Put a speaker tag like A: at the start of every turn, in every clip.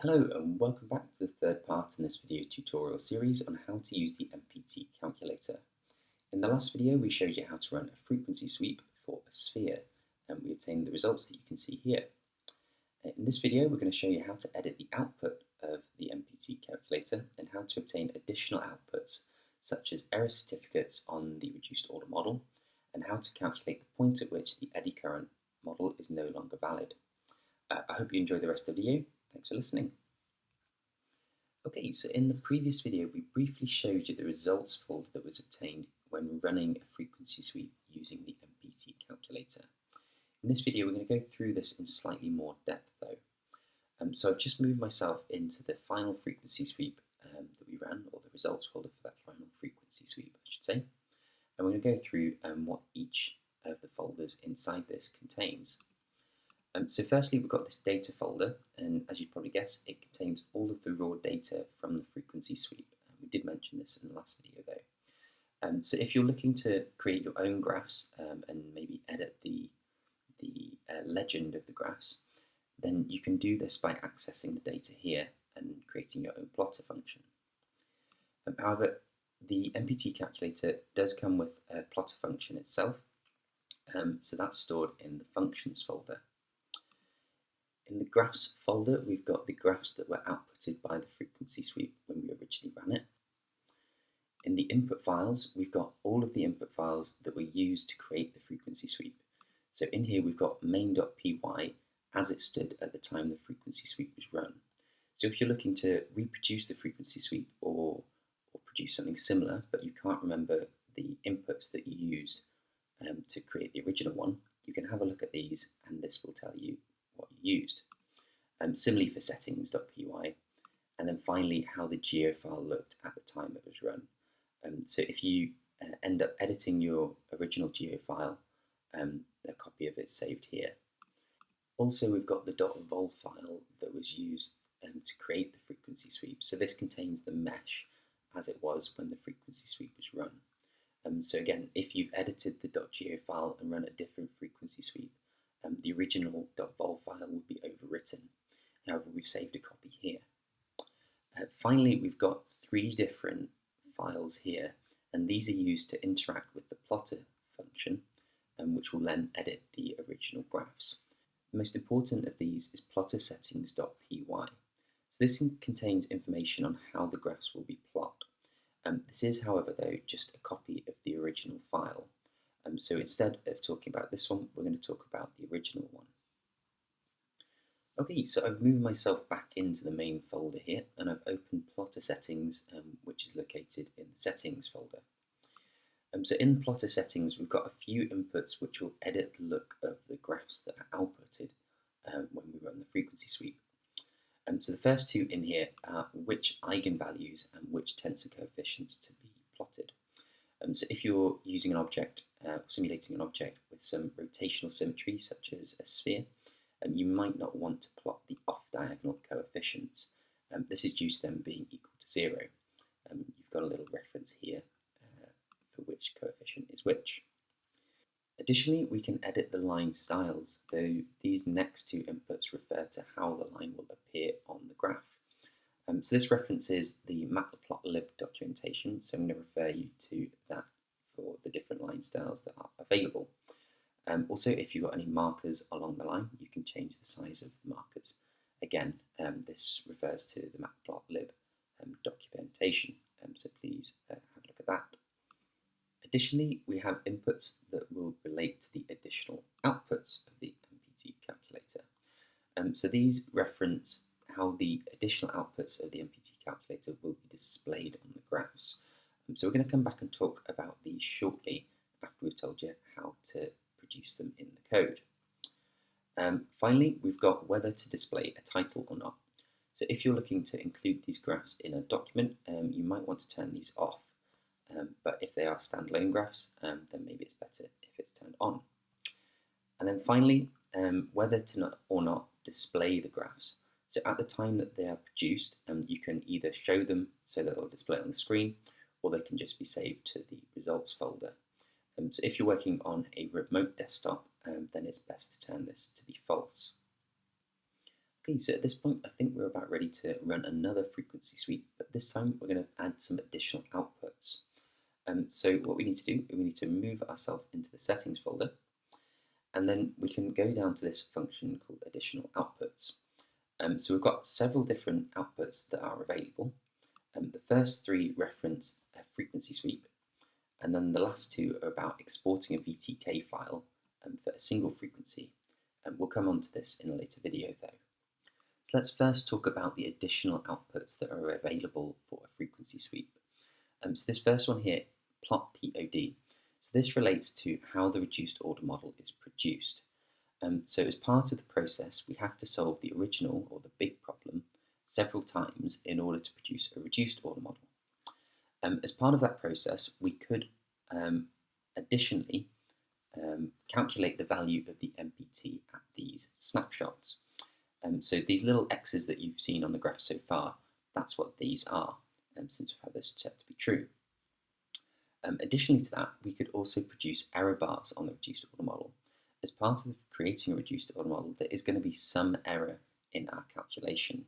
A: Hello and welcome back to the third part in this video tutorial series on how to use the MPT calculator. In the last video we showed you how to run a frequency sweep for a sphere and we obtained the results that you can see here. In this video we're going to show you how to edit the output of the MPT calculator and how to obtain additional outputs such as error certificates on the reduced order model and how to calculate the point at which the eddy current model is no longer valid. I hope you enjoy the rest of the video. Thanks for listening. Okay, so in the previous video we briefly showed you the results folder that was obtained when running a frequency sweep using the MPT calculator. In this video we're going to go through this in slightly more depth though. So I've just moved myself into the final frequency sweep that we ran, or the results folder for that final frequency sweep I should say. And we're going to go through what each of the folders inside this contains. So firstly we've got this data folder, and as you'd probably guess it contains all of the raw data from the frequency sweep. We did mention this in the last video though. So if you're looking to create your own graphs and maybe edit the legend of the graphs, then you can do this by accessing the data here and creating your own plotter function. However, the MPT calculator does come with a plotter function itself, so that's stored in the functions folder. In the graphs folder, we've got the graphs that were outputted by the frequency sweep when we originally ran it. In the input files, we've got all of the input files that were used to create the frequency sweep. So in here we've got main.py as it stood at the time the frequency sweep was run. So if you're looking to reproduce the frequency sweep or produce something similar, but you can't remember the inputs that you used to create the original one, you can have a look at these and this will tell you what you used. Similarly for settings.py, and then finally how the geo file looked at the time it was run. So if you end up editing your original geo file, a copy of it saved here. Also we've got the .vol file that was used to create the frequency sweep. So this contains the mesh as it was when the frequency sweep was run. So again, if you've edited the .geo file and run a different frequency sweep, the original .vol file will be overwritten. However, we've saved a copy here. Finally, we've got three different files here, and these are used to interact with the plotter function, which will then edit the original graphs. The most important of these is plotter settings.py. So this contains information on how the graphs will be plotted. This is, however, though, just a copy of the original file. So instead of talking about this one, we're going to talk about the original one. Okay, so I've moved myself back into the main folder here, and I've opened plotter settings, which is located in the settings folder. So in plotter settings, we've got a few inputs which will edit the look of the graphs that are outputted when we run the frequency sweep. So the first two in here are which eigenvalues and which tensor coefficients to be plotted. So if you're using an object, simulating an object with some rotational symmetry, such as a sphere, you might not want to plot the off-diagonal coefficients. This is due to them being equal to 0. You've got a little reference here for which coefficient is which. Additionally, we can edit the line styles, though these next two inputs refer to how the line will appear on the graph. So this references the matplotlib documentation, so I'm going to refer you to that for the different line styles that are available. Also, if you've got any markers along the line, you can change the size of the markers. Again, this refers to the matplotlib documentation, so please have a look at that. Additionally, we have inputs that will relate to the additional outputs of the MPT calculator. So these reference how the additional outputs of the MPT calculator will be displayed on the graphs. So we're going to come back and talk about these shortly after we've told you how to produce them in the code. Finally, we've got whether to display a title or not. So if you're looking to include these graphs in a document, you might want to turn these off. But if they are standalone graphs, then maybe it's better if it's turned on. And then finally, whether to or not display the graphs. So at the time that they are produced, you can either show them so that they'll display on the screen, or they can just be saved to the results folder. So if you're working on a remote desktop, then it's best to turn this to be false. Okay, so at this point, I think we're about ready to run another frequency sweep, but this time we're going to add some additional outputs. So what we need to do, we need to move ourselves into the settings folder, and then we can go down to this function called additional outputs. So we've got several different outputs that are available. The first three reference a frequency sweep, and then the last two are about exporting a VTK file for a single frequency. We'll come on to this in a later video though. So let's first talk about the additional outputs that are available for a frequency sweep. So this first one here, plot POD. So this relates to how the reduced order model is produced. So as part of the process, we have to solve the original or the big problem several times in order to produce a reduced order model. As part of that process, we could additionally calculate the value of the MPT at these snapshots. So these little X's that you've seen on the graph so far, that's what these are, since we've had this set to be true. Additionally to that, we could also produce error bars on the reduced order model. As part of creating a reduced order model, there is going to be some error in our calculation.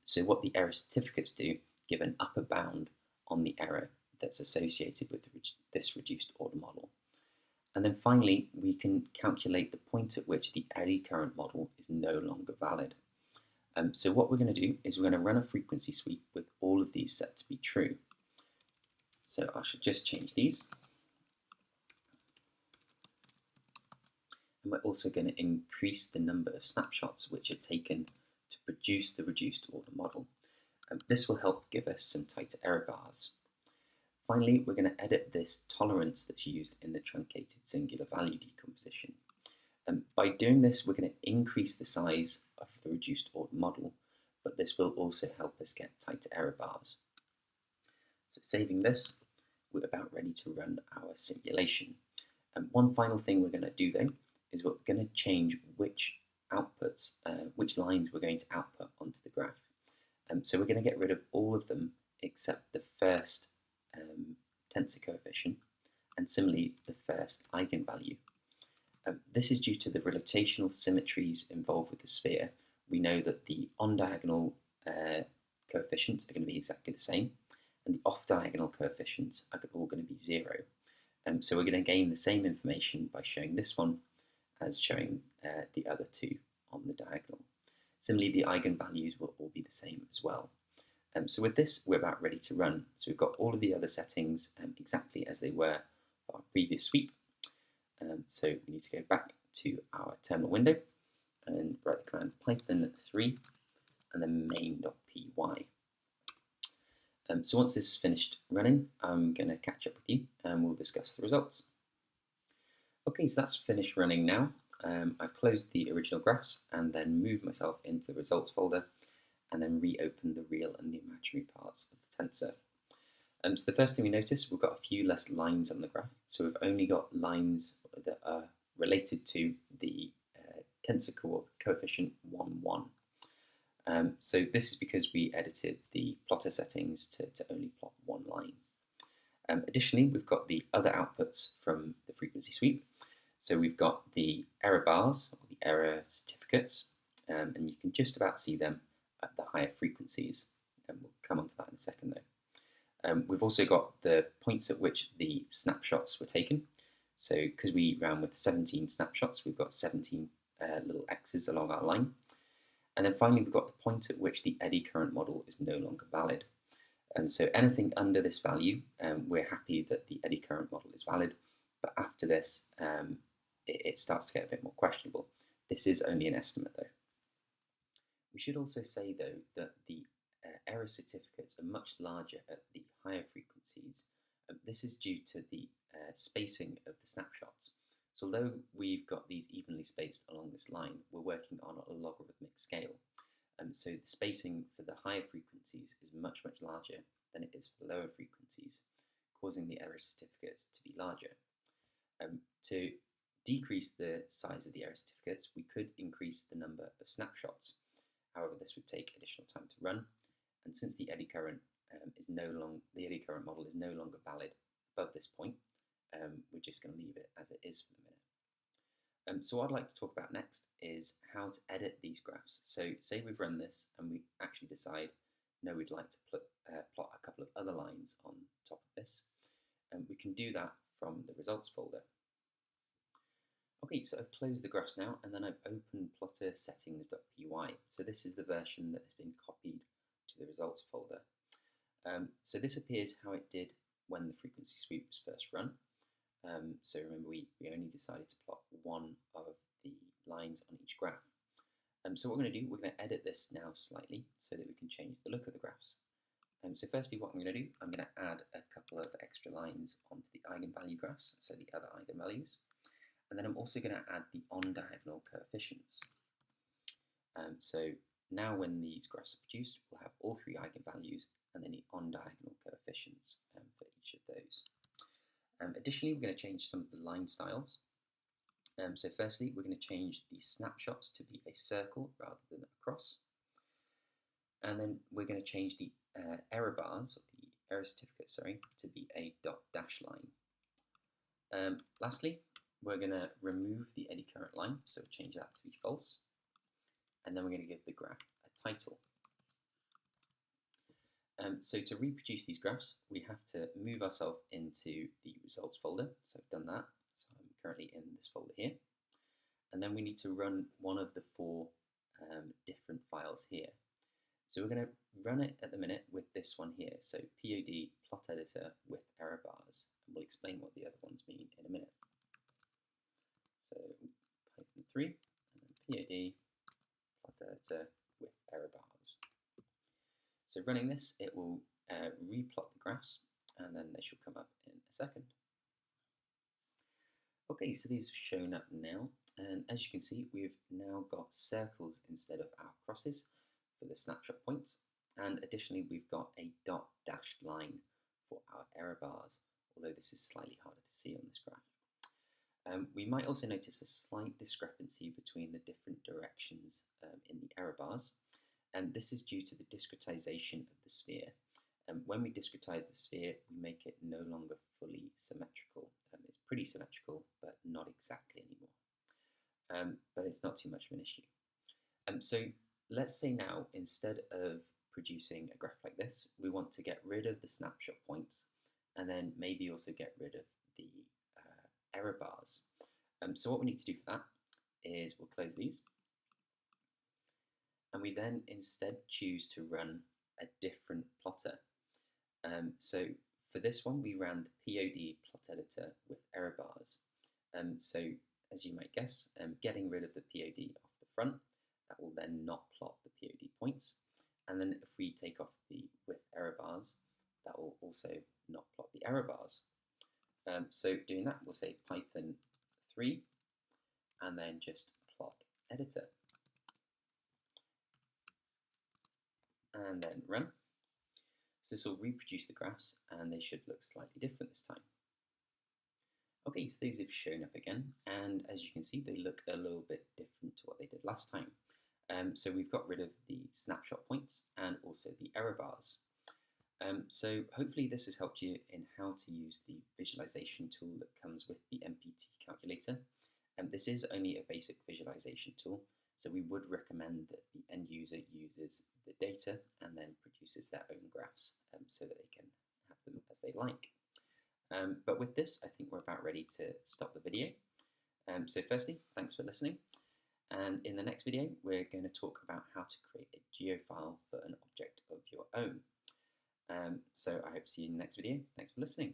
A: So what the error certificates do, give an upper bound on the error that's associated with this reduced order model. And then finally, we can calculate the point at which the eddy current model is no longer valid. So what we're going to do is we're going to run a frequency sweep with all of these set to be true. So I should just change these. And we're also going to increase the number of snapshots which are taken to produce the reduced order model. This will help give us some tighter error bars. Finally, we're going to edit this tolerance that's used in the truncated singular value decomposition. By doing this, we're going to increase the size of the reduced order model, but this will also help us get tighter error bars. So saving this, we're about ready to run our simulation. One final thing we're going to do though, is we're going to change which outputs, which lines we're going to output onto the graph. So we're going to get rid of all of them except the first tensor coefficient, and similarly the first eigenvalue. This is due to the rotational symmetries involved with the sphere. We know that the on-diagonal coefficients are going to be exactly the same, and the off-diagonal coefficients are all going to be 0. So we're going to gain the same information by showing this one as showing the other two on the diagonal. Similarly, the eigenvalues will all be the same as well. So with this, we're about ready to run. So we've got all of the other settings exactly as they were for our previous sweep. So we need to go back to our terminal window and write the command python 3 and then main.py. So once this is finished running, I'm going to catch up with you and we'll discuss the results. Okay, so that's finished running now. I've closed the original graphs and then moved myself into the results folder and then reopen the real and the imaginary parts of the tensor. So the first thing we notice, we've got a few less lines on the graph. So we've only got lines that are related to the tensor coefficient 1, 1. So this is because we edited the plotter settings to only plot one line. Additionally, we've got the other outputs from the frequency sweep. So we've got the error bars, or the error certificates, and you can just about see them at the higher frequencies. And we'll come on to that in a second though. We've also got the points at which the snapshots were taken. So because we ran with 17 snapshots, we've got 17 little X's along our line. And then finally, we've got the point at which the eddy current model is no longer valid. So anything under this value, we're happy that the eddy current model is valid. But after this, it starts to get a bit more questionable. This is only an estimate though. We should also say though that the error certificates are much larger at the higher frequencies. This is due to the spacing of the snapshots. So although we've got these evenly spaced along this line, we're working on a logarithmic scale. So the spacing for the higher frequencies is much, much larger than it is for the lower frequencies, causing the error certificates to be larger. To decrease the size of the error certificates, we could increase the number of snapshots. However, this would take additional time to run, and since the eddy current model is no longer valid above this point, we're just going to leave it as it is for the So what I'd like to talk about next is how to edit these graphs. So say we've run this and we actually decide, no, we'd like to plot a couple of other lines on top of this. And we can do that from the results folder. Okay, so I've closed the graphs now, and then I've opened plotter settings.py. So this is the version that has been copied to the results folder. So this appears how it did when the frequency sweep was first run. So remember, we only decided to plot one of the lines on each graph. So what we're going to do, we're going to edit this now slightly so that we can change the look of the graphs. So firstly, what I'm going to do, I'm going to add a couple of extra lines onto the eigenvalue graphs, so the other eigenvalues. And then I'm also going to add the on-diagonal coefficients. So now when these graphs are produced, we'll have all three eigenvalues and then the on-diagonal coefficients for each of those. Additionally, we're going to change some of the line styles. So firstly, we're going to change the snapshots to be a circle rather than a cross. And then we're going to change the error bars, or the error certificate, sorry, to be a dot dash line. Lastly, we're going to remove the eddy current line, so change that to be false. And then we're going to give the graph a title. So to reproduce these graphs, we have to move ourselves into the results folder. So I've done that. So I'm currently in this folder here. And then we need to run one of the four different files here. So we're going to run it at the minute with this one here. So POD plot editor with error bars. And we'll explain what the other ones mean in a minute. So Python 3 and then POD plot editor with error bars. So running this, it will replot the graphs, and then they should come up in a second. Okay, so these have shown up now, and as you can see, we've now got circles instead of our crosses for the snapshot points, and additionally, we've got a dot dashed line for our error bars, although this is slightly harder to see on this graph. We might also notice a slight discrepancy between the different directions in the error bars. And this is due to the discretization of the sphere. When we discretize the sphere, we make it no longer fully symmetrical. It's pretty symmetrical, but not exactly anymore. But it's not too much of an issue. So let's say now, instead of producing a graph like this, we want to get rid of the snapshot points, and then maybe also get rid of the error bars. So what we need to do for that is we'll close these. And we then instead choose to run a different plotter. So for this one, we ran the POD plot editor with error bars. So as you might guess, getting rid of the POD off the front, that will then not plot the POD points. And then if we take off the with error bars, that will also not plot the error bars. So doing that, we'll say Python 3 and then just plot editor. And then run. So this will reproduce the graphs, and they should look slightly different this time. Okay, so these have shown up again, and as you can see, they look a little bit different to what they did last time. So we've got rid of the snapshot points and also the error bars. So hopefully this has helped you in how to use the visualization tool that comes with the MPT-Calculator. This is only a basic visualization tool, so we would recommend that the end user uses the data and then produces their own graphs so that they can have them as they like. But with this, I think we're about ready to stop the video. So firstly, thanks for listening. And in the next video, we're going to talk about how to create a geofile for an object of your own. So I hope to see you in the next video. Thanks for listening.